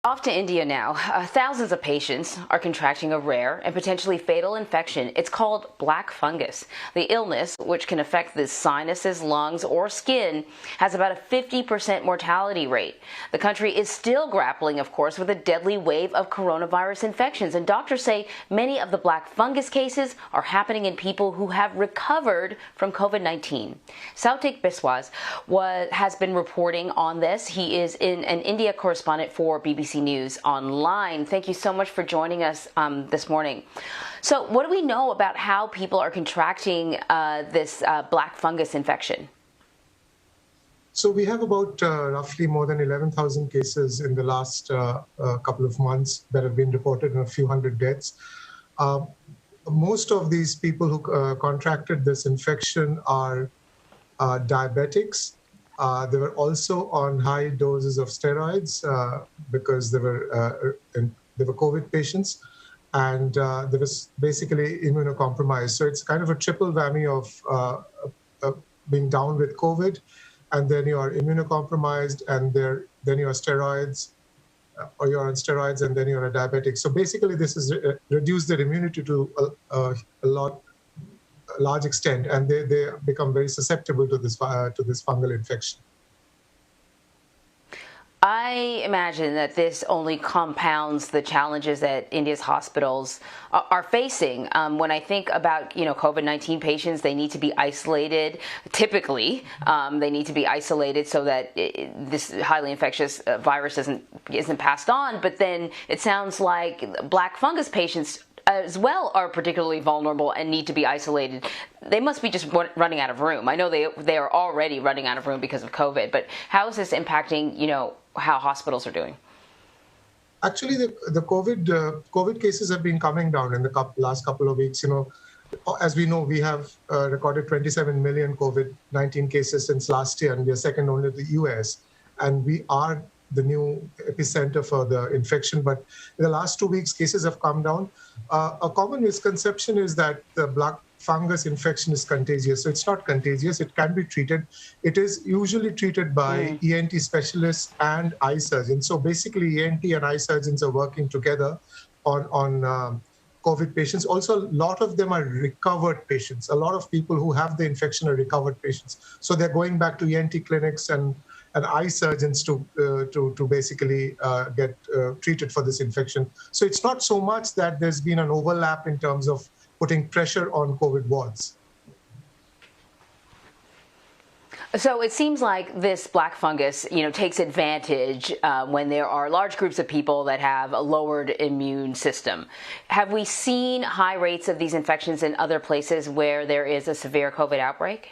Off to India now. Thousands of patients are contracting a rare and potentially fatal infection. It's called black fungus. The illness, which can affect the sinuses, lungs, or skin, has about a 50% mortality rate. The country is still grappling, of course, with a deadly wave of coronavirus infections, and doctors say many of the black fungus cases are happening in people who have recovered from COVID-19. Soutik Biswas has been reporting on this. He is an India correspondent for BBC News Online. Thank you so much for joining us this morning. So what do we know about how people are contracting this black fungus infection? So we have about roughly more than 11,000 cases in the last couple of months that have been reported and a few hundred deaths. Most of these people who contracted this infection are diabetics. They were also on high doses of steroids because they were COVID patients, and they was basically immunocompromised. So it's kind of a triple whammy of being down with COVID, and then you are immunocompromised, and then you are steroids, or you're on steroids, and then you're a diabetic. So basically, this has reduced their immunity to a large extent, and they become very susceptible to this fungal infection. I imagine that this only compounds the challenges that India's hospitals are facing. When I think about, COVID-19 patients, they need to be isolated. Typically, they need to be isolated so that this highly infectious virus isn't passed on. But then it sounds like black fungus patients as well are particularly vulnerable and need to be isolated. They must be just running out of room. I know they are already running out of room because of COVID, but how is this impacting, how hospitals are doing? Actually, the COVID cases have been coming down in the last couple of weeks. As we know, we have recorded 27 million COVID-19 cases since last year, and we are second only to the US. And we are the new epicenter for the infection. But in the last 2 weeks, cases have come down. A common misconception is that the black fungus infection is contagious. So it's not contagious. It can be treated. It is usually treated by ENT specialists and eye surgeons. So basically, ENT and eye surgeons are working together on COVID patients. Also, a lot of them are recovered patients. A lot of people who have the infection are recovered patients. So they're going back to ENT clinics and eye surgeons to basically get treated for this infection. So it's not so much that there's been an overlap in terms of putting pressure on COVID wards. So it seems like this black fungus, takes advantage when there are large groups of people that have a lowered immune system. Have we seen high rates of these infections in other places where there is a severe COVID outbreak?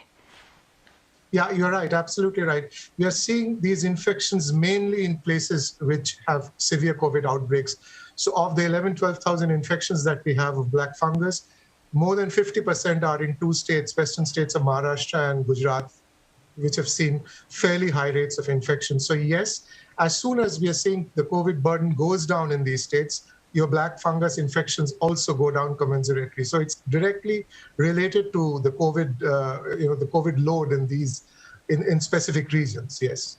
Yeah, you're right. Absolutely right. We are seeing these infections mainly in places which have severe COVID outbreaks. So of the 12,000 infections that we have of black fungus, more than 50% are in two states, western states of Maharashtra and Gujarat, which have seen fairly high rates of infection. So yes, as soon as we are seeing the COVID burden goes down in these states, your black fungus infections also go down commensurately. So it's directly related to the COVID, the COVID load in specific regions. Yes.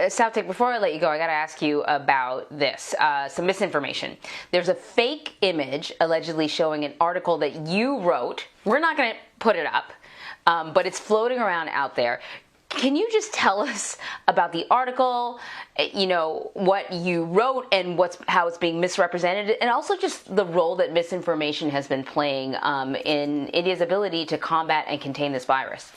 Soutik, before I let you go, I got to ask you about this, some misinformation. There's a fake image allegedly showing an article that you wrote. We're not going to put it up, but it's floating around out there. Can you just tell us about the article, what you wrote and how it's being misrepresented, and also just the role that misinformation has been playing in India's ability to combat and contain this virus?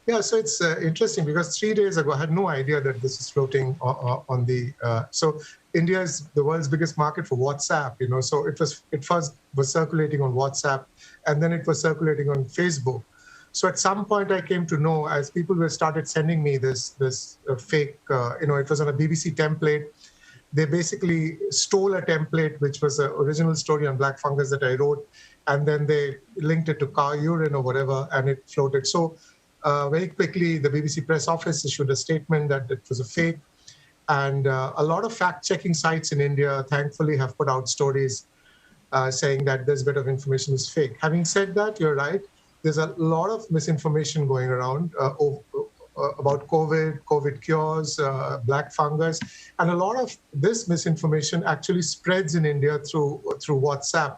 Yeah, so it's interesting because 3 days ago, I had no idea that this is floating on the... So India is the world's biggest market for WhatsApp, so it first was circulating on WhatsApp, and then it was circulating on Facebook. So at some point I came to know, as people started sending me this fake, it was on a BBC template. They basically stole a template, which was an original story on black fungus that I wrote, and then they linked it to cow urine or whatever, and it floated. So very quickly, the BBC press office issued a statement that it was a fake. And a lot of fact-checking sites in India, thankfully, have put out stories saying that this bit of information is fake. Having said that, you're right. There's a lot of misinformation going around about COVID cures, black fungus, and a lot of this misinformation actually spreads in India through WhatsApp.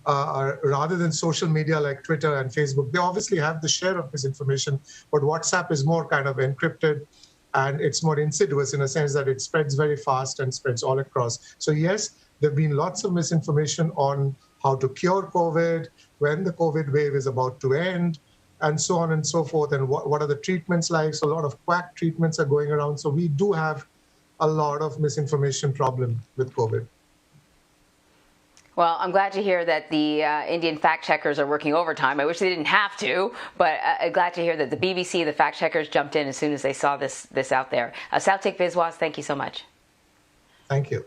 Rather than social media like Twitter and Facebook. They obviously have the share of misinformation, but WhatsApp is more kind of encrypted and it's more insidious in a sense that it spreads very fast and spreads all across. So yes, there have been lots of misinformation on how to cure COVID, when the COVID wave is about to end, and so on and so forth, and what are the treatments like. So a lot of quack treatments are going around. So we do have a lot of misinformation problem with COVID. Well, I'm glad to hear that the Indian fact checkers are working overtime. I wish they didn't have to, but I'm glad to hear that the BBC, the fact checkers, jumped in as soon as they saw this out there. Soutik Biswas, thank you so much. Thank you.